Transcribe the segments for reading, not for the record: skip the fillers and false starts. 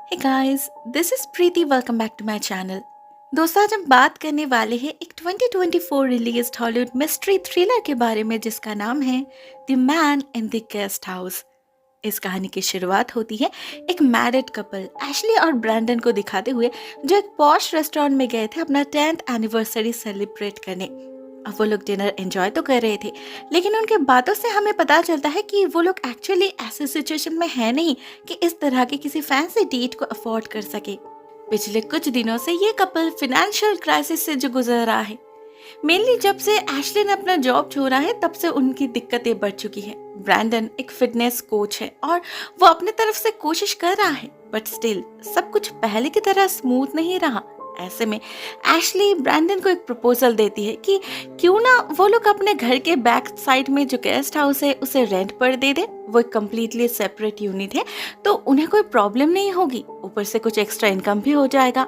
Hey guys, this is Preeti. Welcome back to my channel. दोस्तों, आज हम बात करने वाले हैं एक 2024 रिलीज्ड हॉलीवुड मिस्ट्री थ्रिलर के बारे में जिसका नाम है the man in the guest house. इस कहानी की शुरुआत होती है एक मैरिड कपल एशली और ब्रैंडन को दिखाते हुए जो एक पॉश रेस्टोरेंट में गए थे अपना 10th एनिवर्सरी सेलिब्रेट करने। अब वो लोग डिनर एंजॉय तो कर रहे थे, लेकिन उनके बातों से हमें पता चलता है कि वो लोग एक्चुअली ऐसे सिचुएशन में है नहीं कि इस तरह के किसी फैंसी डेट को अफोर्ड कर सके। पिछले कुछ दिनों से ये कपल फाइनेंशियल क्राइसिस से जो गुजर रहा है, मेनली जब से एशली ने अपना जॉब छोड़ा है तब से उनकी दिक्कतें बढ़ चुकी है। ब्रैंडन एक फिटनेस कोच है और वो अपने तरफ से कोशिश कर रहा है, बट स्टिल सब कुछ पहले की तरह स्मूथ नहीं रहा। ऐसे में एशली ब्रैंडन को एक प्रपोजल देती है कि क्यों ना वो लोग अपने घर के बैक साइड में जो गेस्ट हाउस है उसे रेंट पर दे दे। वो एक कम्प्लीटली सेपरेट यूनिट है तो उन्हें कोई प्रॉब्लम नहीं होगी, ऊपर से कुछ एक्स्ट्रा इनकम भी हो जाएगा।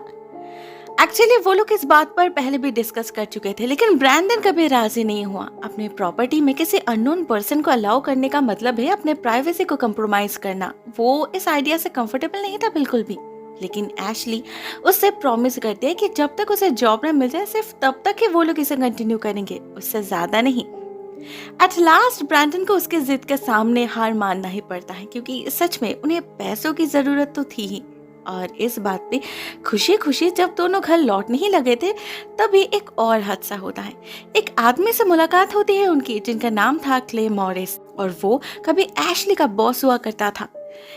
एक्चुअली वो लोग इस बात पर पहले भी डिस्कस कर चुके थे, लेकिन ब्रैंडन कभी राजी नहीं हुआ। अपने प्रॉपर्टी में किसी अननोन पर्सन को अलाउ करने का मतलब है अपने प्राइवेसी को कंप्रोमाइज करना। वो इस आइडिया से कंफर्टेबल नहीं था बिल्कुल भी। लेकिन एशली उससे प्रॉमिस करती है कि जब तक उसे जॉब न मिल जाए सिर्फ तब तक ही वो लोग इसे कंटिन्यू करेंगे, उससे ज्यादा नहीं। एट लास्ट ब्रैंडन को उसके जिद के सामने हार मानना ही पड़ता है, क्योंकि सच में उन्हें पैसों की जरूरत तो थी ही। और इस बात पे खुशी खुशी जब दोनों घर लौटने ही लगे थे तभी एक और हादसा होता है। एक आदमी से मुलाकात होती है उनकी जिनका नाम था क्ले मॉरिस, और वो कभी एशली का बॉस हुआ करता था।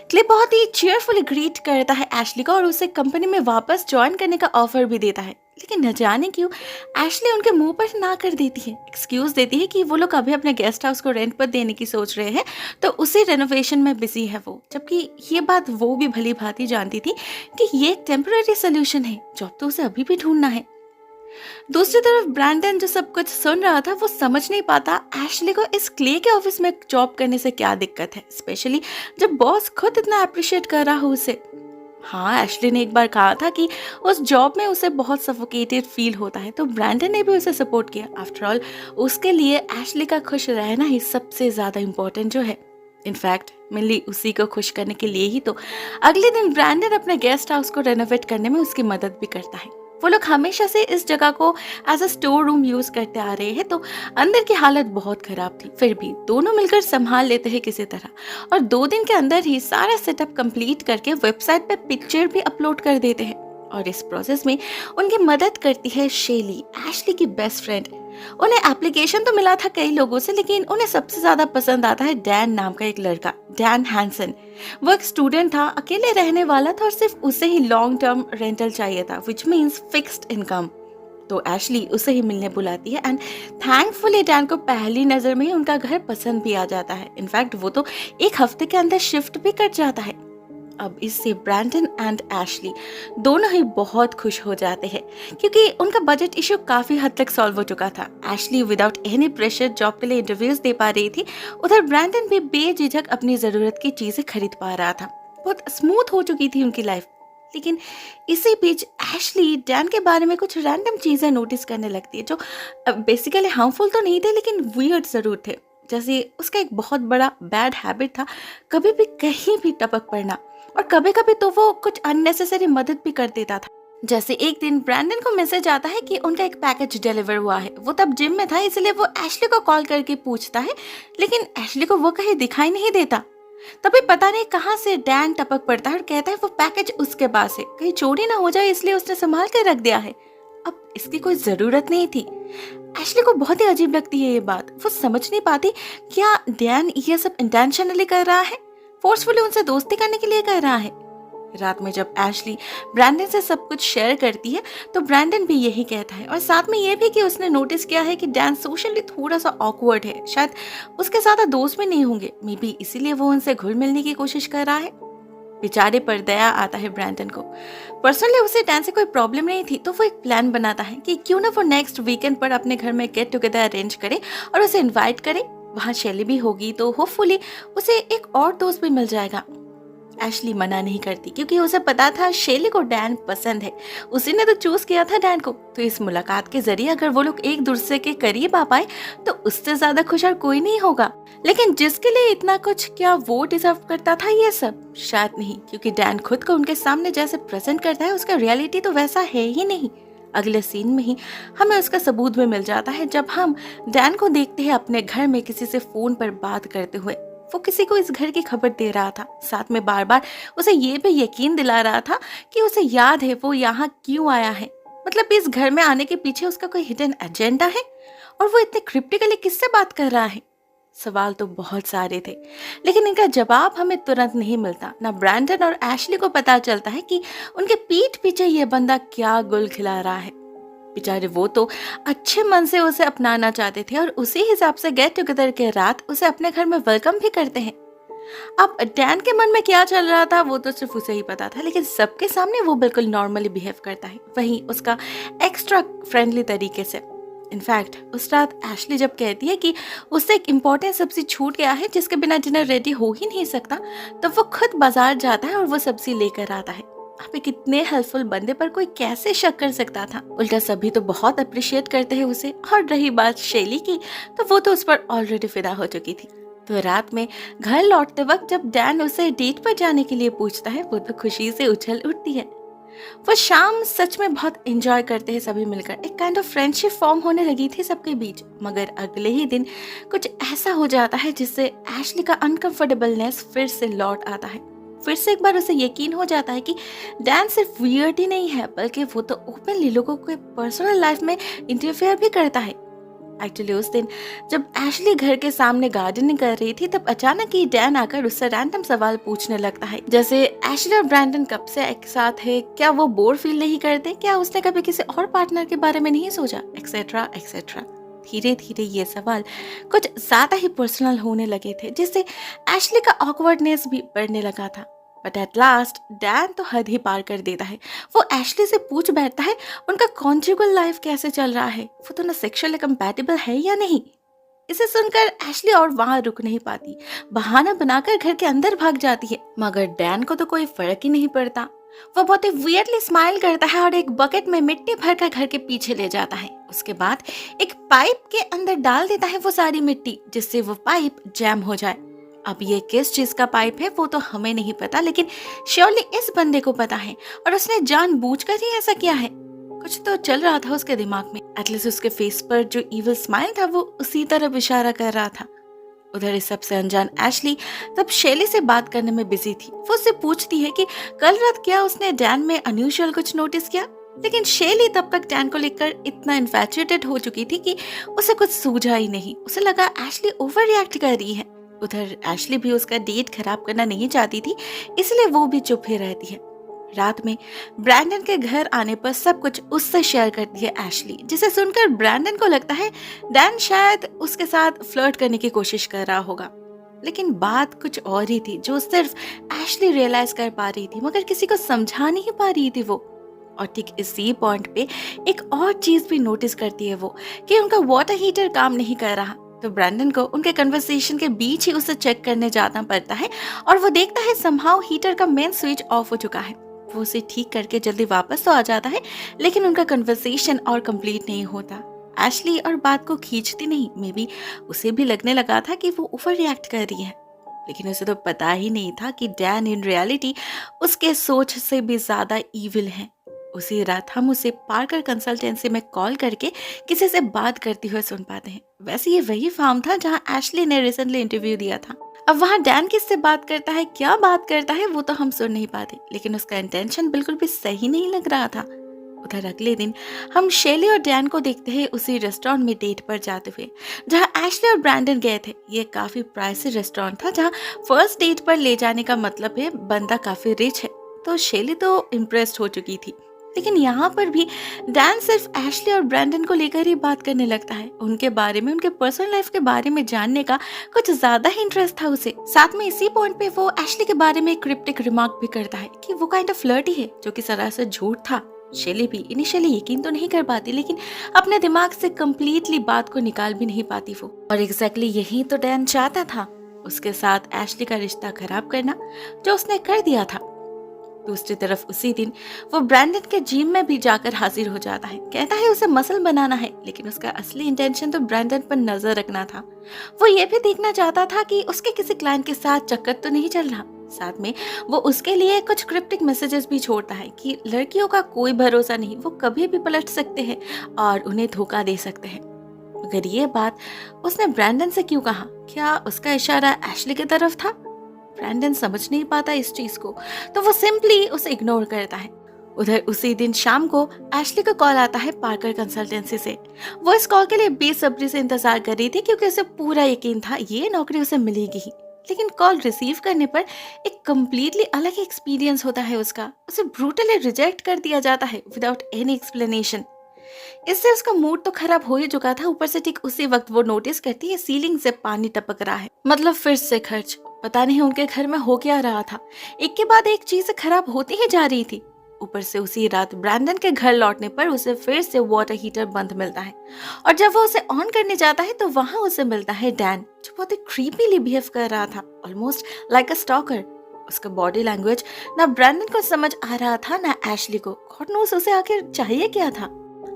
क्ले बहुत ही चीयरफुली ग्रीट करता है एशली को और उसे कंपनी में वापस ज्वाइन करने का ऑफर भी देता है, लेकिन न जाने क्यों एशली उनके मुंह पर ना कर देती है। एक्सक्यूज देती है कि वो लोग अभी अपने गेस्ट हाउस को रेंट पर देने की सोच रहे हैं तो उसी रेनोवेशन में बिजी है वो, जबकि ये बात वो भी भली भांति जानती थी कि ये एक टेम्पररी सोल्यूशन है, जॉब तो उसे अभी भी ढूंढना है। दूसरी तरफ ब्रैंडन जो सब कुछ सुन रहा था वो समझ नहीं पाता एशली को इस क्ले के ऑफिस में जॉब करने से क्या दिक्कत है, स्पेशली जब बॉस खुद इतना अप्रिशिएट कर रहा हो उसे। हाँ, एशली ने एक बार कहा था कि उस जॉब में उसे बहुत सफोकेटेड फील होता है, तो ब्रैंडन ने भी उसे सपोर्ट किया। आफ्टर ऑल उसके लिए एशली का खुश रहना ही सबसे ज्यादा इम्पोर्टेंट जो है। इनफैक्ट मिली उसी को खुश करने के लिए ही तो अगले दिन ब्रैंडन अपने गेस्ट हाउस को रेनोवेट करने में उसकी मदद भी करता है। वो लोग हमेशा से इस जगह को as a store room use करते आ रहे हैं, तो अंदर की हालत बहुत खराब थी, फिर भी दोनों मिलकर संभाल लेते हैं किसी तरह, और 2 दिन के अंदर ही सारा सेटअप कंप्लीट करके वेबसाइट पे पिक्चर भी अपलोड कर देते हैं। और इस प्रोसेस में उनकी मदद करती है शेली, एशली की बेस्ट फ्रेंड। उन्हें एप्लीकेशन तो मिला था कई लोगों से, लेकिन उन्हें सबसे ज्यादा पसंद आता है डैन नाम का एक लड़का, डैन हैंसन। वो एक स्टूडेंट था, अकेले रहने वाला था और सिर्फ उसे ही लॉन्ग टर्म रेंटल चाहिए था, विच मीन्स फिक्स्ड इनकम। तो एशली उसे ही मिलने बुलाती है एंड थैंकफुली डैन को पहली नजर में ही उनका घर पसंद भी आ जाता है। इनफैक्ट वो तो एक हफ्ते के अंदर शिफ्ट भी कर जाता है। अब इससे ब्रैंडन एंड एशली दोनों ही बहुत खुश हो जाते हैं, क्योंकि उनका बजट इशू काफी हद तक सॉल्व हो चुका था। Ashley without any pressure job के लिए इंटरव्यूज दे पा रही थी, उधर ब्रैंडन भी बेझिझक अपनी जरूरत की चीजें खरीद पा रहा था। बहुत स्मूथ हो चुकी थी उनकी लाइफ। लेकिन इसी बीच एशली डैन के बारे में कुछ रैंडम चीजें नोटिस करने लगती है जो बेसिकली हार्मफुल तो नहीं थे लेकिन वियर्ड जरूर थे। जैसे उसका एक बहुत बड़ा बैड हैबिट था कभी भी कहीं भी टपक पड़ना, और कभी कभी तो वो कुछ अननेसेसरी मदद भी कर देता था। जैसे एक दिन ब्रैंडन को मैसेज आता है कि उनका एक पैकेज डिलीवर हुआ है। वो तब जिम में था, इसलिए वो एशली को कॉल करके पूछता है, लेकिन एशली को वो कहीं दिखाई नहीं देता। तभी पता नहीं कहाँ से डैन टपक पड़ता है और कहता है वो पैकेज उसके पास है, कहीं चोरी ना हो जाए इसलिए उसने संभाल कर रख दिया है। अब इसकी कोई जरूरत नहीं थी। एशली को बहुत ही अजीब लगती है ये बात। वो समझ नहीं पाती क्या डैन ये सब इंटेंशनली कर रहा है, फोर्सफुली उनसे दोस्ती करने के लिए कर रहा है। रात में जब एशली ब्रैंडन से सब कुछ शेयर करती है तो ब्रैंडन भी यही कहता है, और साथ में ये भी कि उसने नोटिस किया है कि डैन सोशली थोड़ा सा ऑकवर्ड है, शायद उसके साथ दोस्त भी नहीं होंगे, मे बी इसीलिए वो उनसे घुल मिलने की कोशिश कर रहा है। बेचारे पर दया आता है ब्रैंडन को। पर्सनली उसे डैन से कोई प्रॉब्लम नहीं थी, तो वो एक प्लान बनाता है कि क्यों ना वो नेक्स्ट वीकेंड पर अपने घर में गेट टुगेदर अरेंज करे और उसे इनवाइट करे। वहाँ शैली भी होगी तो होपफुली उसे एक और दोस्त भी मिल जाएगा। एशली मना नहीं करती क्योंकि उसे पता था शेली को डैन पसंद है। उसी ने तो चूज किया था डैन को। तो इस मुलाकात के जरिए अगर वो लोग एक दूसरे के करीब आ पाए तो उससे ज्यादा खुश और कोई नहीं होगा। लेकिन जिसके लिए इतना कुछ, क्या वो डिजर्व करता था ये सब? शायद नहीं, क्योंकि डैन खुद को उनके सामने जैसे प्रेजेंट करता है उसका रियलिटी तो वैसा है ही नहीं। अगले सीन में ही हमें उसका सबूत भी मिल जाता है जब हम डैन को देखते हैं अपने घर में किसी से फोन पर बात करते हुए। वो किसी को इस घर की खबर दे रहा था, साथ में बार बार उसे ये भी यकीन दिला रहा था कि उसे याद है वो यहाँ क्यों आया है। मतलब इस घर में आने के पीछे उसका कोई हिडन एजेंडा है, और वो इतने क्रिप्टिकली किससे बात कर रहा है? सवाल तो बहुत सारे थे, लेकिन इनका जवाब हमें तुरंत नहीं मिलता। ना ब्रैंडन और एशली को पता चलता है कि उनके पीठ पीछे ये बंदा क्या गुल खिला रहा है। बेचारे वो तो अच्छे मन से उसे अपनाना चाहते थे और उसी हिसाब से गेट टुगेदर के रात उसे अपने घर में वेलकम भी करते हैं। अब डैन के मन में क्या चल रहा था वो तो सिर्फ उसे ही पता था, लेकिन सबके सामने वो बिल्कुल नॉर्मली बिहेव करता है, वहीं उसका एक्स्ट्रा फ्रेंडली तरीके से। इनफैक्ट उस रात एशली जब कहती है कि उससे एक इम्पोर्टेंट सब्जी छूट गया है जिसके बिना डिनर रेडी हो ही नहीं सकता, तो वो खुद बाजार जाता है और वो सब्जी लेकर आता है। आप एक इतने हेल्पफुल बंदे पर कोई कैसे शक कर सकता था? उल्टा सभी तो बहुत अप्रिशिएट करते हैं उसे। और रही बात शेली की, तो वो तो उस पर ऑलरेडी फिदा हो चुकी थी। तो रात में घर लौटते वक्त जब डैन उसे डेट पर जाने के लिए पूछता है, वो तो खुशी से उछल उठती है। वो शाम सच में बहुत एंजॉय करते हैं सभी मिलकर। एक काइंड ऑफ फ्रेंडशिप फॉर्म होने लगी थी सबके बीच। मगर अगले ही दिन कुछ ऐसा हो जाता है जिससे एशली का अनकंफर्टेबलनेस फिर से लौट आता है। फिर से एक बार उसे यकीन हो जाता है कि डैन सिर्फ वियर्ड ही नहीं है, बल्कि वो तो ओपनली लोगों के पर्सनल लाइफ में इंटरफेयर भी करता है। एक्चुअली उस दिन जब एशली घर के सामने गार्डनिंग कर रही थी, तब अचानक ही डैन आकर उससे रैंडम सवाल पूछने लगता है, जैसे एशली और ब्रैंडन कब से एक साथ है, क्या वो बोर फील नहीं करते, क्या उसने कभी किसी और पार्टनर के बारे में नहीं सोचा, एक्सेट्रा एक्सेट्रा। धीरे धीरे ये सवाल कुछ ज्यादा ही पर्सनल होने लगे थे, जिससे एशली का ऑकवर्डनेस भी बढ़ने लगा था। बट एट लास्ट डैन तो हद ही पार कर देता है। वो एशली से पूछ बैठता है उनका कॉन्जुगल लाइफ कैसे चल रहा है, वो दोनों सेक्सुअली कंपैटिबल है या नहीं। इसे सुनकर एशली और वहां रुक नहीं पाती, बहाना बनाकर घर के अंदर भाग जाती है। मगर डैन को तो कोई फर्क ही नहीं पड़ता। वो बहुत ही वियर्डली स्माइल करता है और एक बकेट में मिट्टी भरकर घर के पीछे ले जाता है। उसके बाद एक पाइप के अंदर डाल देता है वो सारी मिट्टी, जिससे वो पाइप जैम हो जाए। अब ये किस चीज का पाइप है वो तो हमें नहीं पता, लेकिन श्योरली इस बंदे को पता है और उसने जानबूझकर ही ऐसा किया है। कुछ तो चल रहा था उसके दिमाग में। एटलीस्ट उसके फेस पर जो इविल स्माइल था वो उसी तरफ इशारा कर रहा था। उधर इस सबसे अनजान एशली तब शेली से बात करने में बिजी थी। वो उससे पूछती है कि कल रात क्या उसने डैन में अनयूजुअल कुछ नोटिस किया, लेकिन शेली तब तक डैन को लेकर इतना इन्फैचुएटेड हो चुकी थी कि उसे कुछ सूझा ही नहीं। उसे लगा एशली ओवर रिएक्ट कर रही है। उधर एशली भी उसका डेट खराब करना नहीं चाहती थी, इसलिए वो भी चुप ही रहती है। रात में ब्रैंडन के घर आने पर सब कुछ उससे शेयर करती है एशली, जिसे सुनकर ब्रैंडन को लगता है डैन शायद उसके साथ फ्लर्ट करने की कोशिश कर रहा होगा। लेकिन बात कुछ और ही थी जो सिर्फ एशली रियलाइज कर पा रही थी, मगर किसी को समझा नहीं पा रही थी वो। और ठीक इसी पॉइंट पे एक और चीज भी नोटिस करती है वो, कि उनका वाटर हीटर काम नहीं कर रहा। तो ब्रैंडन को उनके कन्वर्सेशन के बीच ही उसे चेक करने जाना पड़ता है और वो देखता है समहाउ हीटर का मेन स्विच ऑफ हो चुका है। वो उसे ठीक करके जल्दी वापस तो आ जाता है, लेकिन उनका कन्वर्सेशन और कंप्लीट नहीं होता। एशली और बात को खींचती नहीं। मे बी उसे भी लगने लगा था कि वो ओवर रिएक्ट कर रही है, लेकिन उसे तो पता ही नहीं था कि डैन इन रियलिटी उसके सोच से भी ज्यादा इविल है। उसी रात हम उसे पार्कर कंसल्टेंसी में कॉल करके किसी से बात करती हुए सुन पाते हैं। वैसे ये वही फार्म था जहां एशली ने रिसेंटली इंटरव्यू दिया था। अब वहां डैन किससे बात करता है, क्या बात करता है, वो तो हम सुन नहीं पाते, लेकिन उसका इंटेंशन बिल्कुल भी सही नहीं लग रहा था। उधर अगले दिन हम शेली और डैन को देखते हैं उसी रेस्टोरेंट में डेट पर जाते हुए जहां एशली और ब्रैंडन गए थे। ये काफी प्राइसी रेस्टोरेंट था जहां फर्स्ट डेट पर ले जाने का मतलब है बंदा काफी रिच है। तो शेली तो इम्प्रेस्ड हो चुकी थी, लेकिन यहाँ पर भी डैन सिर्फ एशली और ब्रैंडन को लेकर ही बात करने लगता है। उनके बारे में, उनके पर्सनल लाइफ के बारे में जानने का कुछ ज्यादा ही इंटरेस्ट था उसे। साथ में इसी पॉइंट पे वो एशली के बारे में क्रिप्टिक रिमार्क भी करता है कि वो काइंड ऑफ फ्लर्टी है, जो कि सरासर झूठ था। शेली भी इनिशियली यकीन तो नहीं कर पाती, लेकिन अपने दिमाग से कम्प्लीटली बात को निकाल भी नहीं पाती वो। और एग्जैक्टली यही तो डैन चाहता था। उसके साथ एशली का रिश्ता खराब करना जो उसने कर दिया था। दूसरी तरफ उसी दिन वो ब्रैंडन के जिम में भी जाकर हाजिर हो जाता है। कहता है उसे मसल बनाना है, लेकिन उसका असली इंटेंशन तो ब्रैंडन पर नजर रखना था। वो ये भी देखना चाहता था कि उसके किसी क्लाइंट के साथ चक्कर तो नहीं चल रहा। साथ में वो उसके लिए कुछ क्रिप्टिक मैसेजेस भी छोड़ता है कि लड़कियों का कोई भरोसा नहीं, वो कभी भी पलट सकते हैं और उन्हें धोखा दे सकते हैं। मगर ये बात उसने ब्रैंडन से क्यों कहा? क्या उसका इशारा एशली की तरफ था? ब्रैंडन समझ नहीं पाता इस चीज को, तो वो सिंपली उसे इग्नोर करता है। उधर उसी दिन शाम को एशली का कॉल आता है पार्कर कंसल्टेंसी से। वो इस कॉल के लिए बेसब्री से इंतजार कर रही थी क्योंकि उसे पूरा यकीन था ये नौकरी उसे मिलेगी ही। लेकिन कॉल रिसीव करने पर एक कंप्लीटली अलग एक्सपीरियंस होता है उसका। उसे ब्रूटली रिजेक्ट कर दिया जाता है विदाउट एनी एक्सप्लेनेशन। इससे उसका मूड तो खराब हो ही चुका था, ऊपर से ठीक उसी वक्त वो नोटिस करती है सीलिंग से पानी टपक रहा है। मतलब फिर से खर्च। पता नहीं उनके घर में हो क्या रहा था, एक के बाद एक चीज खराब होती ही जा रही थी। ऊपर से उसी रात ब्रैंडन के घर लौटने पर उसे फिर से वाटर हीटर बंद मिलता है और जब वो उसे ऑन करने जाता है तो वहां उसे मिलता है डैन, जो बहुत ही क्रीपीली बिहेव कर रहा था, ऑलमोस्ट लाइक अ स्टॉकर। उसका बॉडी लैंग्वेज ना ब्रैंडन को समझ आ रहा था ना एशली को। गॉड नोस उसे आखिर चाहिए क्या था।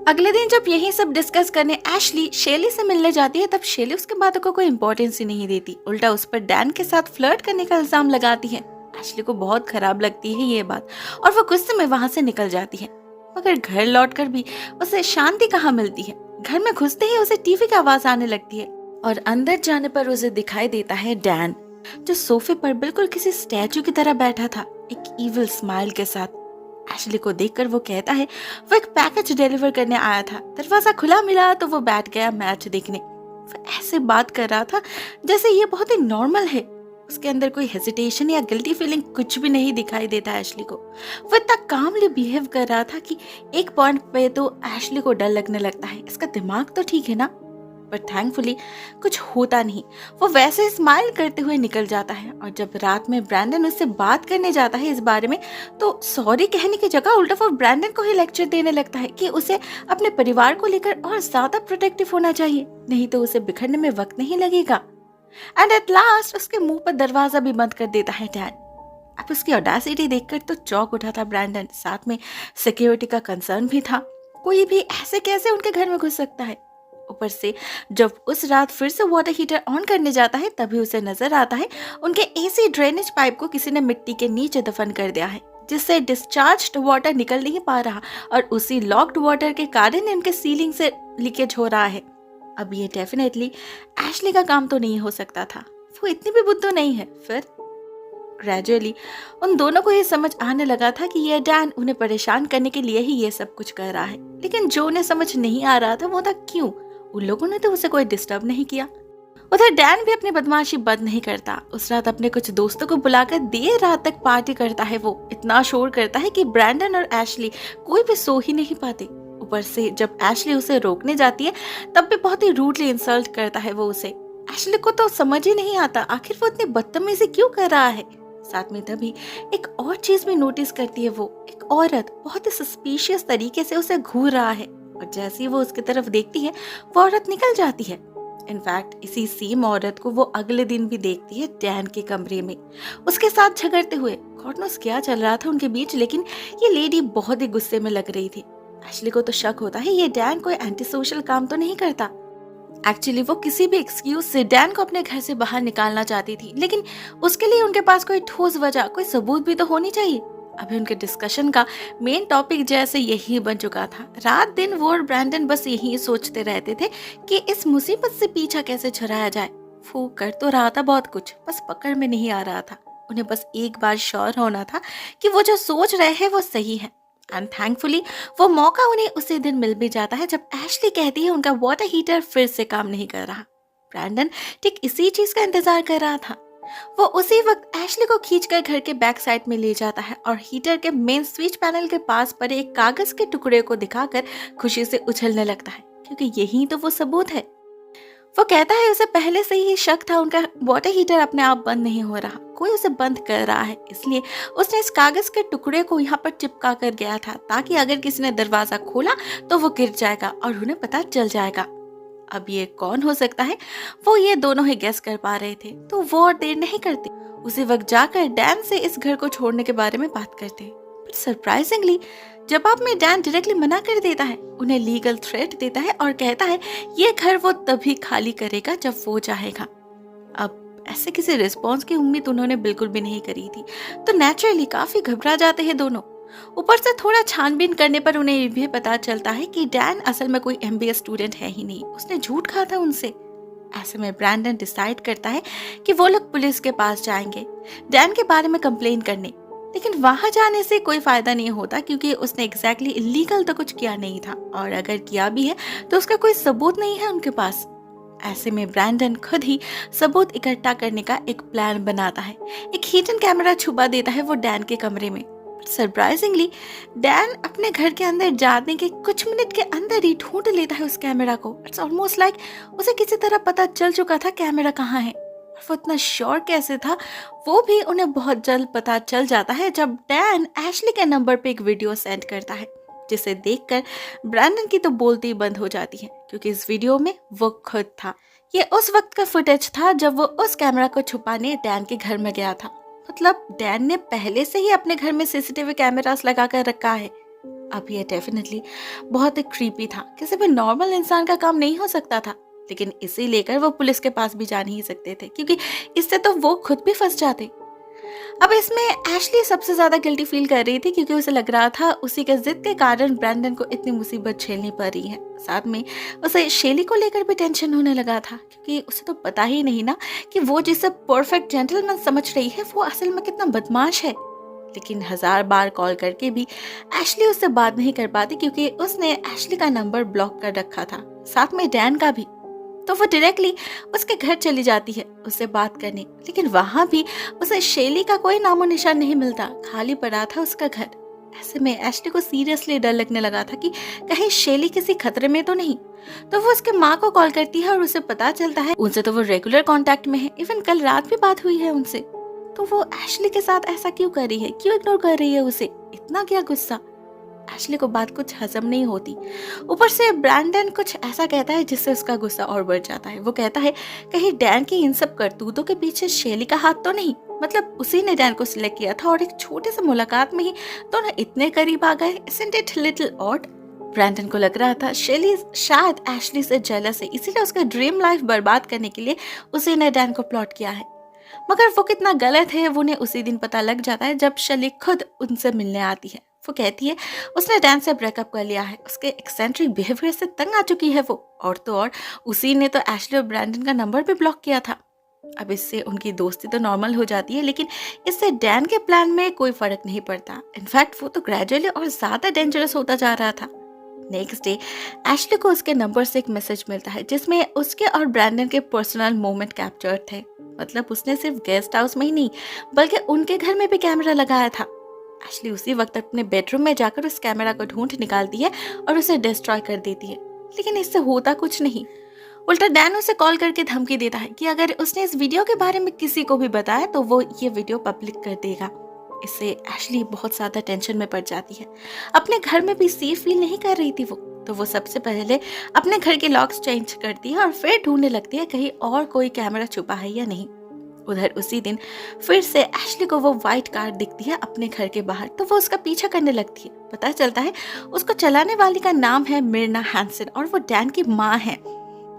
अगले दिन जब यही सब डिस्कस करने एशली शेली से मिलने जाती है, तब शेली उसके बातों को कोई इंपॉर्टेंस ही नहीं देती, उल्टा उस पर डैन के साथ फ्लर्ट करने का इल्जाम लगाती है। एशली को बहुत खराब लगती है ये बात और वो गुस्से में वहां से निकल जाती है। मगर घर लौटकर भी उसे शांति कहाँ मिलती है। घर में घुसते ही उसे टीवी की आवाज आने लगती है और अंदर जाने पर उसे दिखाई देता है डैन, जो सोफे पर बिल्कुल किसी स्टैचू की तरह बैठा था, एक इविल स्माइल के साथ। एशली को देखकर वो कहता है वो एक पैकेज डिलीवर करने आया था, दरवाजा खुला मिला तो वो बैठ गया मैच देखने। वो ऐसे बात कर रहा था जैसे ये बहुत ही नॉर्मल है। उसके अंदर कोई हेजिटेशन या गिल्टी फीलिंग कुछ भी नहीं दिखाई देता एशली को। वो इतना कामली बिहेव कर रहा था कि एक पॉइंट पे तो एशली को डर लगने लगता है, इसका दिमाग तो ठीक है ना। पर थैंकफुली कुछ होता नहीं। वो वैसे स्माइल करते हुए निकल जाता है और जब रात में ब्रैंडन उससे बात करने जाता है इस बारे में, तो सॉरी कहने की जगह उल्टा वो ब्रैंडन को ही लेक्चर देने लगता है कि उसे अपने परिवार को लेकर और ज्यादा प्रोटेक्टिव होना चाहिए, नहीं तो उसे बिखरने में वक्त नहीं लगेगा। एंड एट लास्ट उसके मुंह पर दरवाजा भी बंद कर देता है डैन। अब उसकी ऑडेसिटी देखकर तो चौंक उठा था ब्रैंडन, साथ में सिक्योरिटी का कंसर्न भी था। कोई भी ऐसे कैसे उनके घर में घुस सकता है। ऊपर से जब उस रात फिर से वाटर हीटर ऑन करने जाता है तभी उसे नजर आता है उनके एसी ड्रेनेज पाइप को किसी ने मिट्टी के नीचे दफन कर दिया है, जिससे डिस्चार्ज्ड वाटर निकल नहीं पा रहा और उसी लॉक्ड वाटर के कारण उनके सीलिंग से लीकेज हो रहा है। अब ये डेफिनेटली एशली का काम तो नहीं हो सकता था, वो इतनी भी बुद्धू नहीं है। फिर ग्रेजुअली उन दोनों को ये समझ आने लगा था कि ये डैन उन्हें परेशान करने के लिए ही ये सब कुछ कर रहा है, लेकिन जो उन्हें समझ नहीं आ रहा था वो था क्यों। उन लोगों ने तो उसे कोई डिस्टर्ब नहीं किया। उधर डैन भी अपनी बदमाशी बंद नहीं करता। उस रात अपने कुछ दोस्तों को बुलाकर देर रात तक पार्टी करता है। वो इतना शोर करता है कि ब्रैंडन और एशली कोई भी सो ही नहीं पाते। ऊपर से जब एशली उसे रोकने जाती है तब भी बहुत ही रूडली इंसल्ट करता है वो उसे। एशली को तो समझ ही नहीं आता आखिर वो इतनी बदतमीजी क्यों कर रहा है। साथ में तभी एक और चीज भी नोटिस करती है वो, एक औरत बहुत ही सस्पिशियस तरीके से उसे घूर रहा है और जैसे ही वो उसकी तरफ देखती है वो औरत निकल जाती है। इनफैक्ट इसी सेम औरत को वो अगले दिन भी देखती है डैन के कमरे में उसके साथ झगड़ते हुए। गॉड नोस क्या चल रहा था उनके बीच, लेकिन ये लेडी बहुत ही गुस्से में लग रही थी। एशली को तो शक होता है ये डैन कोई एंटी सोशल काम तो नहीं करता। एक्चुअली वो किसी भी एक्सक्यूज से डैन को अपने घर से बाहर निकालना चाहती थी, लेकिन उसके लिए उनके पास कोई ठोस वजह, कोई सबूत भी तो होनी चाहिए। अभी उनके डिस्कशन का मेन टॉपिक जैसे यही बन चुका था। रात दिन वो और ब्रैंडन बस यही सोचते रहते थे कि इस मुसीबत से पीछा कैसे छुड़ाया जाए। वो कर तो रहा था बहुत कुछ, बस पकड़ में नहीं आ रहा था। उन्हें बस एक बार श्योर होना था कि वो जो सोच रहे हैं वो सही है। एंड थैंकफुली वो मौका उन्हें उसी दिन मिल भी जाता है जब एशली कहती है उनका वाटर हीटर फिर से काम नहीं कर रहा। ब्रैंडन ठीक इसी चीज का इंतजार कर रहा था। वो उसी वक्त एशली को खींचकर घर के बैक साइड में ले जाता है और हीटर के मेन स्विच पैनल के पास पड़े एक कागज के टुकड़े को दिखाकर खुशी से उछलने लगता है, क्योंकि यही तो वो सबूत है। वो कहता है उसे पहले से ही शक था उनका वाटर हीटर अपने आप बंद नहीं हो रहा, कोई उसे बंद कर रहा है, इसलिए उसने इस कागज के टुकड़े को यहाँ पर चिपका कर गया था ताकि अगर किसी ने दरवाजा खोला तो वो गिर जाएगा और उन्हें पता चल जाएगा। अब ये कौन हो सकता है, वो ये दोनों ही गेस कर पा रहे थे, तो वो और देर नहीं करते, उसी वक्त जाकर डैन से इस घर को छोड़ने के बारे में बात करते। बट सरप्राइजिंगली जवाब में डैन डायरेक्टली मना कर देता है, उन्हें लीगल थ्रेट देता है और कहता है ये घर वो तभी खाली करेगा जब वो चाहेगा। अब ऐसे किसी रिस्पॉन्स की उम्मीद उन्होंने बिल्कुल भी नहीं करी थी, तो नेचुरली काफी घबरा जाते हैं दोनों। ऊपर से थोड़ा छानबीन करने पर उन्हें ये भी पता चलता है कि डैन असल में कोई एमबीए स्टूडेंट है ही नहीं, उसने झूठ कहा था उनसे। ऐसे में ब्रैंडन डिसाइड करता है कि वो लोग पुलिस के पास जाएंगे डैन के बारे में कंप्लेन करने, लेकिन वहां जाने से कोई फायदा नहीं होता क्योंकि उसने एग्जैक्टली इलीगल तो कुछ किया नहीं था, और अगर किया भी है तो उसका कोई सबूत नहीं है उनके पास। ऐसे में ब्रैंडन खुद ही सबूत इकट्ठा करने का एक प्लान बनाता है। एक हिडन कैमरा छुपा देता है वो डैन के कमरे में। सरप्राइजिंगली डैन अपने घर के अंदर जाने के कुछ मिनट के अंदर ही ढूंढ लेता है उस कैमरा को। इट्स ऑलमोस्ट लाइक उसे किसी तरह पता चल चुका था कैमरा कहाँ है, और वो इतना श्योर कैसे था वो भी उन्हें बहुत जल्द पता चल जाता है जब डैन एशली के नंबर पे एक वीडियो सेंड करता है, जिसे देखकर ब्रैंडन की तो बोलती बंद हो जाती है क्योंकि इस वीडियो में वो खुद था। ये उस वक्त का फुटेज था जब वो उस कैमरा को छुपाने डैन के घर में गया था। मतलब डैन ने पहले से ही अपने घर में सीसीटीवी कैमरास लगा कर रखा है। अब ये डेफिनेटली बहुत ही क्रीपी था, किसी भी नॉर्मल इंसान का काम नहीं हो सकता था, लेकिन इसे लेकर वो पुलिस के पास भी जा नहीं सकते थे क्योंकि इससे तो वो खुद भी फंस जाते। अब इसमें एशली सबसे ज्यादा गिल्टी फील कर रही थी क्योंकि उसे लग रहा था उसी के जिद के कारण ब्रैंडन को इतनी मुसीबत झेलनी पड़ रही है। साथ में उसे शेली को लेकर भी टेंशन होने लगा था क्योंकि उसे तो पता ही नहीं ना कि वो जिसे परफेक्ट जेंटलमैन समझ रही है वो असल में कितना बदमाश है। लेकिन 1000 बार कॉल करके भी एशली उससे बात नहीं कर पाती क्योंकि उसने एशली का नंबर ब्लॉक कर रखा था, साथ में डैन का भी। तो वो डायरेक्टली उसके घर चली जाती है उससे बात करने, लेकिन वहां भी उसे शेली का कोई नामो निशान नहीं मिलता, खाली पड़ा था उसका घर। ऐसे में एशली को सीरियसली डर लगने लगा था कि कहीं शेली किसी खतरे में तो नहीं। तो वो उसके माँ को कॉल करती है और उसे पता चलता है उनसे तो वो रेगुलर कांटेक्ट में है, इवन कल रात भी बात हुई है उनसे। तो वो एशली के साथ ऐसा क्यों कर रही है, क्यों इग्नोर कर रही है उसे, इतना क्या गुस्सा। एशली को बात कुछ हजम नहीं होती। ऊपर से ब्रैंडन कुछ ऐसा कहता है जिससे उसका गुस्सा और बढ़ जाता है। वो कहता है कहीं डैन की इन सब करतूतों के पीछे शेली का हाथ तो नहीं, मतलब उसी ने डैन को सिलेक्ट किया था और एक छोटे से मुलाकात में ही दोनों इतने करीब आ गए। Isn't it little odd? Brandon को लग रहा था शेली शायद एशली से जेलस है, इसीलिए उसका ड्रीम लाइफ बर्बाद करने के लिए उसी ने डैन को प्लॉट किया है। मगर वो कितना गलत है वो उन्हें उसी दिन पता लग जाता है जब शेली खुद उनसे मिलने आती है। वो कहती है उसने डैन से ब्रेकअप कर लिया है, उसके एक्सेंट्रिक बिहेवियर से तंग आ चुकी है वो, और तो और उसी ने तो एशली और ब्रैंडन का नंबर भी ब्लॉक किया था। अब इससे उनकी दोस्ती तो नॉर्मल हो जाती है, लेकिन इससे डैन के प्लान में कोई फर्क नहीं पड़ता। इनफैक्ट वो तो ग्रेजुअली और ज्यादा डेंजरस होता जा रहा था। नेक्स्ट डे एशली को उसके नंबर से एक मैसेज मिलता है जिसमें उसके और ब्रैंडन के पर्सनल मोमेंट कैप्चर्ड थे। मतलब उसने सिर्फ गेस्ट हाउस में ही नहीं बल्कि उनके घर में भी कैमरा लगाया था। एशली उसी वक्त अपने बेडरूम में जाकर उस कैमरा को ढूंढ निकालती है और उसे डिस्ट्रॉय कर देती है, लेकिन इससे होता कुछ नहीं। उल्टा डैन उसे कॉल करके धमकी देता है कि अगर उसने इस वीडियो के बारे में किसी को भी बताया तो वो ये वीडियो पब्लिक कर देगा। इससे एशली बहुत ज्यादा टेंशन में पड़ जाती है। अपने घर में भी सेफ फील नहीं कर रही थी वो, तो वो सबसे पहले अपने घर के लॉक्स चेंज करती है और फिर ढूंढने लगती है कहीं और कोई कैमरा छुपा है या नहीं। उधर उसी दिन फिर से एशली को वो व्हाइट कार दिखती है अपने घर के बाहर, तो वो उसका पीछा करने लगती है। पता चलता है उसको चलाने वाली का नाम है मिर्ना हैंसन और वो डैन की माँ है।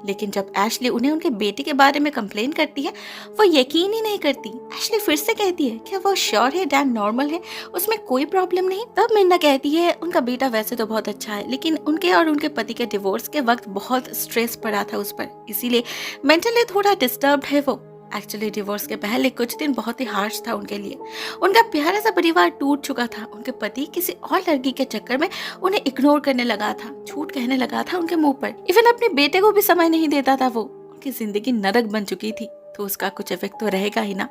लेकिन जब एशली उन्हें उनके बेटे के बारे में कंप्लेन करती है वो यकीन ही नहीं करती। एशली फिर से कहती है क्या वो श्योर है डैन नॉर्मल है, उसमें कोई प्रॉब्लम नहीं। तब मिर्ना कहती है उनका बेटा वैसे तो बहुत अच्छा है, लेकिन उनके और उनके पति के डिवोर्स के वक्त बहुत स्ट्रेस पड़ा था उस पर, इसीलिए मेंटली थोड़ा डिस्टर्ब है वो। एक्चुअली डिवोर्स के पहले कुछ दिन बहुत ही हार्श था उनके लिए। उनका प्यारा सा परिवार टूट चुका था। उनके पति किसी और लड़की के चक्कर में उन्हें इग्नोर करने लगा था, झूठ कहने लगा था उनके मुंह पर, इवन अपने बेटे को भी समय नहीं देता था वो। उनकी जिंदगी नरक बन चुकी थी, तो उसका कुछ इफेक्ट तो रहेगा ही ना।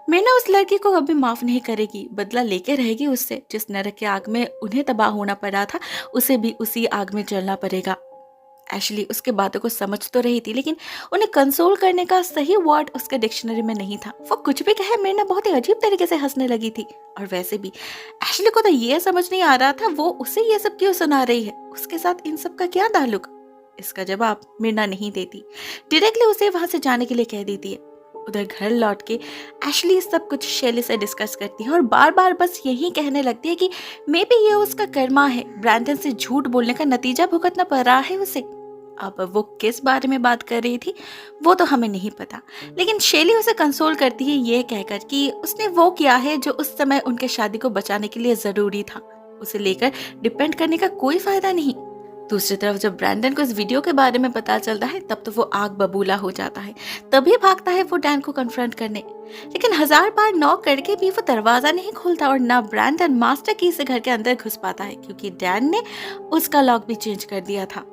मीना उस लड़की को कभी माफ नहीं करेगी, बदला लेके रहेगी उससे। जिस नरक की आग में उन्हें तबाह होना पड़ा था उसे भी उसी आग में जलना पड़ेगा। एशली उसके बातों को समझ तो रही थी, लेकिन उन्हें कंसोल करने का सही वर्ड उसके डिक्शनरी में नहीं था। वो कुछ भी कहे मीना बहुत ही अजीब तरीके से हंसने लगी थी। और वैसे भी एशली को तो ये समझ नहीं आ रहा था वो उसे ये सब क्यों सुना रही है, उसके साथ इन सब का क्या ताल्लुक। इसका जवाब मिर्ना नहीं देती, डायरेक्टली उसे वहां से जाने के लिए कह देती है। उधर घर लौट के एशली सब कुछ शैली से डिस्कस करती है और बार बार बस यही कहने लगती है कि मे बी ये उसका कर्मा है, ब्रैंडन से झूठ बोलने का नतीजा भुगतना पड़ रहा है उसे। अब वो किस बारे में बात कर रही थी वो तो हमें नहीं पता, लेकिन शैली उसे कंसोल करती है ये कहकर कि उसने वो किया है जो उस समय उनके शादी को बचाने के लिए जरूरी था, उसे लेकर डिपेंड करने का कोई फायदा नहीं। दूसरी तरफ जब ब्रैंडन को इस वीडियो के बारे में पता चलता है तब तो वो आग बबूला हो जाता है, तभी भागता है वो डैन को कन्फ्रंट करने, लेकिन 1000 बार नॉक करके भी वो दरवाजा नहीं खोलता और ना ब्रैंडन मास्टर की से घर के अंदर घुस पाता है क्योंकि डैन ने उसका लॉक भी चेंज कर दिया था।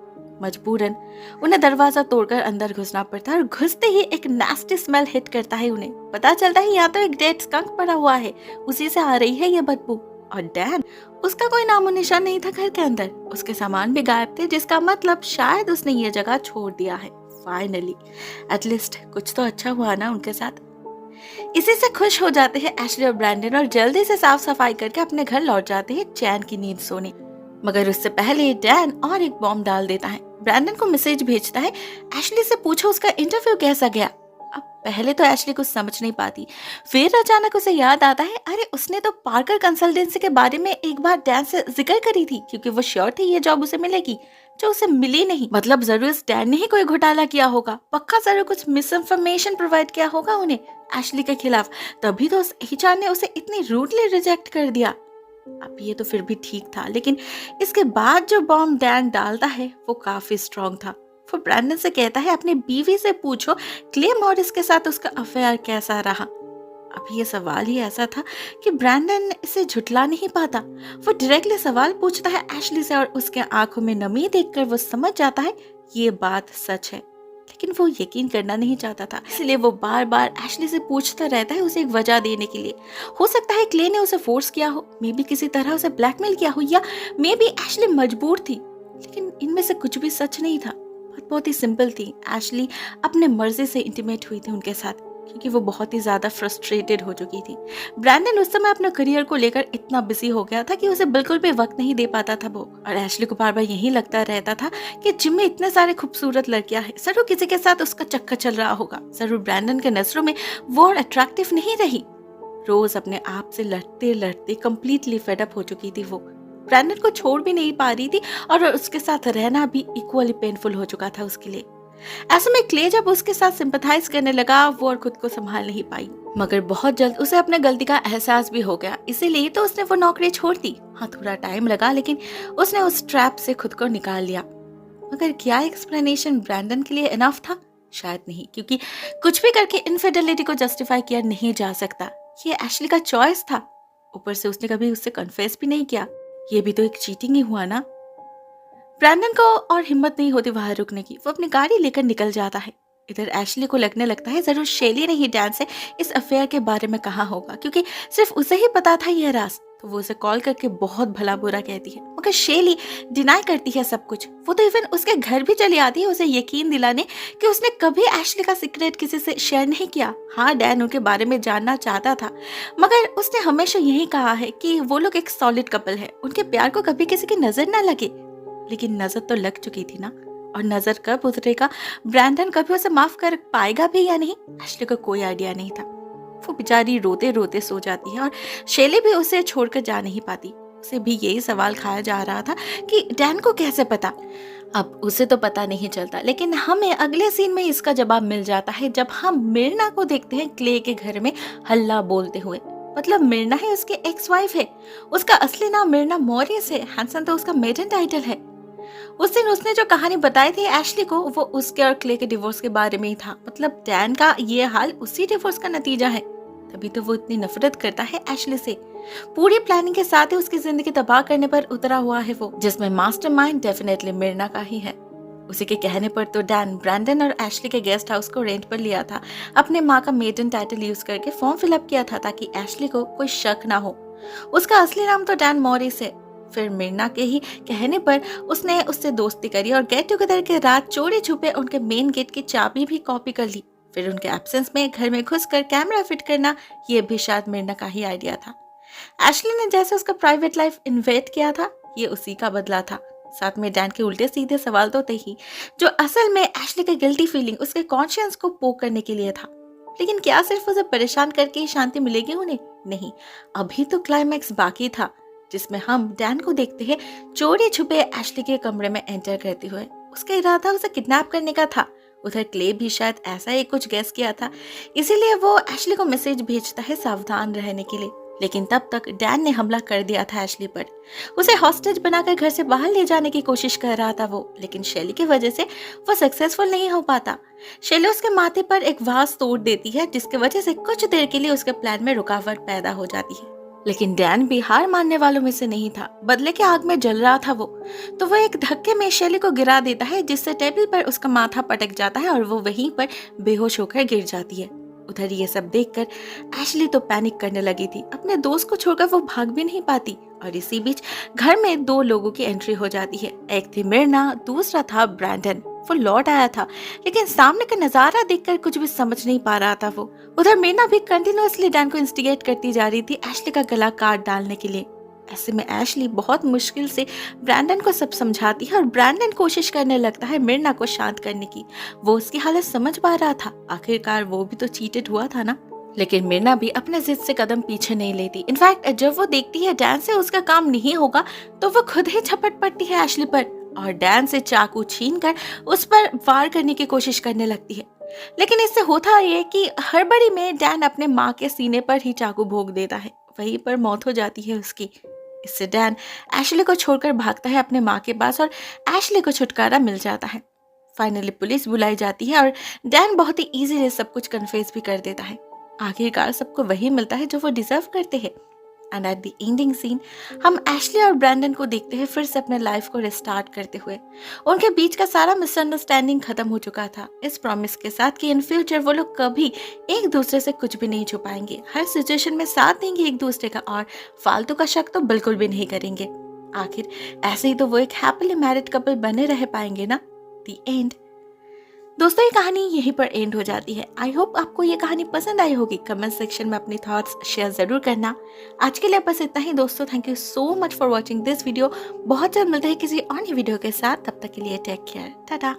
मजबूरन उन्हें दरवाजा तोड़कर अंदर घुसना पड़ता है और घुसते ही एक नास्टी स्मेल हिट करता है। उन्हें पता चलता है यहाँ तो एक डेड स्कंक पड़ा हुआ है, उसी से आ रही है ये बदबू। और डैन, उसका कोई नामो निशान नहीं था घर के अंदर, उसके सामान भी गायब थे, जिसका मतलब शायद उसने ये जगह छोड़ दिया है। फाइनली एटलीस्ट कुछ तो अच्छा हुआ ना उनके साथ। इसी से खुश हो जाते हैं एशली और ब्रैंडन और जल्दी से साफ सफाई करके अपने घर लौट जाते हैं चैन की नींद सोने। मगर उससे पहले डैन और एक बॉम्ब डाल देता है। ब्रैंडन को मैसेज भेजता है, एशली से पूछो उसका इंटरव्यू कैसा गया। अब पहले तो एशली कुछ समझ नहीं पाती, फिर अचानक उसे याद आता है अरे उसने तो पार्कर कंसल्टेंसी के बारे में एक बार डैन से जिक्र करी थी क्योंकि वो श्योर थी ये जॉब उसे मिलेगी, जो उसे मिली नहीं। मतलब जरूर इस डैन ने ही कोई घोटाला किया होगा, पक्का जरूर कुछ मिस इन्फॉर्मेशन प्रोवाइड किया होगा उन्हें एशली के खिलाफ, तभी तो उस एचआर ने उसे इतनी रूडली रिजेक्ट कर दिया। अब ये तो फिर भी ठीक था, लेकिन इसके बाद जो बॉम्ब डैन डालता है वो काफी स्ट्रॉन्ग था। वो ब्रैंडन से कहता है अपनी बीवी से पूछो क्ले मॉरिस के साथ उसका अफेयर कैसा रहा। अब ये सवाल ही ऐसा था कि ब्रैंडन इसे झुटला नहीं पाता। वो डायरेक्टली सवाल पूछता है एशली से और उसके आंखों में नमी देखकर वो समझ जाता है ये बात सच है, लेकिन वो यकीन करना नहीं चाहता था, इसलिए वो बार बार एशली से पूछता रहता है उसे एक वजह देने के लिए। हो सकता है क्ले ने उसे फोर्स किया हो, मे बी किसी तरह उसे ब्लैकमेल किया हो, या मे बी एशली मजबूर थी, लेकिन इनमें से कुछ भी सच नहीं था। बहुत ही सिंपल थी, एशली अपने मर्जी से इंटीमेट हुई थी उनके साथ क्योंकि वो बहुत ही ज्यादा फ्रस्ट्रेटेड हो चुकी थी। ब्रैंडन उस समय अपने करियर को लेकर इतना बिजी हो गया था कि उसे बिल्कुल भी वक्त नहीं दे पाता था वो, और एशली को बार बार यही लगता रहता था कि जिम में इतने सारे खूबसूरत लड़कियां हैं, जरूर किसी के साथ उसका चक्कर चल रहा होगा, जरूर ब्रैंडन के नजरों में वो और अट्रैक्टिव नहीं रही। रोज अपने आप से लड़ते लड़ते कंप्लीटली फेडअप हो चुकी थी वो, ब्रैंडन को छोड़ भी नहीं पा रही थी और उसके साथ रहना भी इक्वली पेनफुल हो चुका था उसके लिए। ऐसे में क्ले जब उसके साथ सिंपैथाइज करने लगा वो और खुद को संभाल नहीं पाई, मगर बहुत जल्द उसे अपने गलती का एहसास भी हो गया, इसीलिए तो उसने वो नौकरी छोड़ दी। हाँ थोड़ा टाइम लगा, लेकिन उसने उस ट्रैप से खुद को निकाल लिया। मगर क्या एक्सप्लेनेशन ब्रैंडन के लिए इनफ था? शायद नहीं, क्योंकि कुछ भी करके इनफिडेलिटी को जस्टिफाई किया नहीं जा सकता। ये एशली का चॉइस था, ऊपर से उसने कभी उससे कन्फेस भी नहीं किया, ये भी तो एक चीटिंग ही हुआ ना। ब्रैंडन को और हिम्मत नहीं होती वहां रुकने की, वो अपनी गाड़ी लेकर निकल जाता है। इधर एशली को लगने लगता है जरूर शैली ने ही डैन से इस अफेयर के बारे में कहा होगा, क्योंकि सिर्फ उसे ही पता था यह राज। तो वो उसे कॉल करके बहुत भला बुरा कहती है, मगर शैली डिनाई करती है सब कुछ। वो तो इवन उसके घर भी चली आती है उसे यकीन दिलाने कि उसने कभी एशली का सीक्रेट किसी से शेयर नहीं किया। हाँ डैन उनके बारे में जानना चाहता था, मगर उसने हमेशा यही कहा है कि वो लोग एक सॉलिड कपल है, उनके प्यार को कभी किसी की नजर ना लगे। लेकिन नजर तो लग चुकी थी ना, और नजर कब उतरेगा, ब्रैंडन कभी उसे माफ कर पाएगा भी या नहीं, एशली को कोई आइडिया नहीं था। वो बेचारी रोते रोते सो जाती है और शैली भी उसे छोड़कर जा नहीं पाती। उसे भी यही सवाल खाया जा रहा था कि डैन को कैसे पता। अब उसे तो पता नहीं चलता, लेकिन हमें अगले सीन में इसका जवाब मिल जाता है जब हम मिर्ना को देखते हैं क्ले के घर में हल्ला बोलते हुए। मतलब मिर्ना ही उसकी एक्स वाइफ है, उसका असली नाम मिर्ना मॉरिस है, हैंसन तो उसका मेडन टाइटल है। उस दिन उसने जो कहानी बताई थी एशली को, वो उसके और क्ले के डिवोर्स के बारे में ही था। मतलब डैन का ये हाल उसी डिवोर्स का नतीजा है, तभी तो वो इतनी नफरत करता है एशली से। पूरी प्लानिंग के साथ ही उसकी जिंदगी तबाह करने पर उतरा हुआ है वो, जिसमें मास्टरमाइंड डेफिनेटली मिर्ना का ही है। उसी के कहने पर तो डैन ब्रैंडन और एशली के गेस्ट हाउस को रेंट पर लिया था, अपने माँ का मेडन टाइटल यूज करके फॉर्म फिलअप किया था ताकि एशली को कोई शक ना हो। उसका असली नाम तो डैन मॉरिस है। फिर मिर्ना के ही कहने पर उसने उससे दोस्ती करी और गेट टुगेदर के रात चोरी छुपे उनके मेन गेट की चाबी भी कॉपी कर ली। फिर उनके एब्सेंस में घर में घुसकर कैमरा फिट करना, ये भी शायद मिर्ना का ही आइडिया था। एशली ने जैसे उसका प्राइवेट लाइफ इन्वेट किया था, ये उसी का बदला था। साथ में डैन के उल्टे सीधे सवाल तो थे ही, जो असल में एशली का गिल्टी फीलिंग उसके कॉन्शियंस को पोक करने के लिए था। लेकिन क्या सिर्फ उसे परेशान करके ही शांति मिलेगी उन्हें? नहीं, अभी तो क्लाइमैक्स बाकी था, जिसमें हम डैन को देखते हैं चोरी छुपे एशली के कमरे में एंटर करते हुए। उसका इरादा उसे किडनैप करने का था। उधर क्ले भी शायद ऐसा ही कुछ गैस किया था, इसीलिए वो एशली को मैसेज भेजता है सावधान रहने के लिए। लेकिन तब तक डैन ने हमला कर दिया था एशली पर। उसे हॉस्टेज बनाकर घर से बाहर ले जाने की कोशिश कर रहा था वो, लेकिन शेली की वजह से वो सक्सेसफुल नहीं हो पाता। शेली उसके माथे पर एक वास तोड़ देती है, जिसकी वजह से कुछ देर के लिए उसके प्लान में रुकावट पैदा हो जाती है। लेकिन डैन भी हार मानने वालों में से नहीं था। बदले के आग में जल रहा था वो, तो वो एक धक्के में शेली को गिरा देता है, जिससे टेबल पर उसका माथा पटक जाता है और वो वहीं पर बेहोश होकर गिर जाती है। उधर ये सब देखकर एशली तो पैनिक करने लगी थी। अपने दोस्त को छोड़कर वो भाग भी नहीं पाती। और इसी बीच घर में 2 लोगों की एंट्री हो जाती है। एक थी मिर्ना, दूसरा था ब्रैंडन। वो लौट आया था, लेकिन सामने का नजारा देखकर कुछ भी समझ नहीं पा रहा था वो। उधर मिर्ना भी कंटिन्यूअसली डैन को इंस्टिगेट करती जा रही थी एशली का गला काट डालने के लिए। ऐसे में एशली बहुत मुश्किल से ब्रैंडन को सब समझाती है और ब्रैंडन कोशिश करने लगता है मिर्ना को शांत करने की। वो उसकी हालत समझ पा रहा था, आखिरकार वो भी तो चीटेड हुआ था ना। लेकिन मिर्ना भी अपने जिद से कदम पीछे नहीं लेती। इनफैक्ट जब वो देखती है डैन से उसका काम नहीं होगा, तो वो खुद ही झपट पड़ती है एशली पर और डैन से चाकू छीनकर उस पर वार करने की कोशिश करने लगती है। लेकिन इससे होता ये कि हड़बड़ी में डैन अपने माँ के सीने पर ही चाकू भोंक देता है। वहीं पर मौत हो जाती है उसकी। इससे डैन एशली को छोड़कर भागता है अपने माँ के पास और एशली को छुटकारा मिल जाता है। फाइनली पुलिस बुलाई जाती है और डैन बहुत ही इजीली सब कुछ कन्फेस भी कर देता है। आखिरकार सबको वही मिलता है जो वो डिजर्व करते हैं। And at the ending scene हम एशली और ब्रैंडन को देखते हैं फिर से अपने लाइफ को रिस्टार्ट करते हुए। उनके बीच का सारा मिसअंडरस्टैंडिंग खत्म हो चुका था, इस प्रॉमिस के साथ कि इन फ्यूचर वो लोग कभी एक दूसरे से कुछ भी नहीं छुपाएंगे, हर सिचुएशन में साथ देंगे एक दूसरे का और फालतू का शक तो बिल्कुल भी नहीं करेंगे। आखिर ऐसे ही तो वो एक हैप्पीली मैरिड कपल बने रह पाएंगे ना। The end. दोस्तों, ये कहानी यहीं पर एंड हो जाती है। आई होप आपको ये कहानी पसंद आई होगी। कमेंट सेक्शन में अपनी थॉट्स शेयर जरूर करना। आज के लिए बस इतना ही दोस्तों। Thank you so much for watching this video. बहुत जल्द मिलते हैं किसी अन्य वीडियो के साथ। तब तक के लिए टेक केयर, टाटा।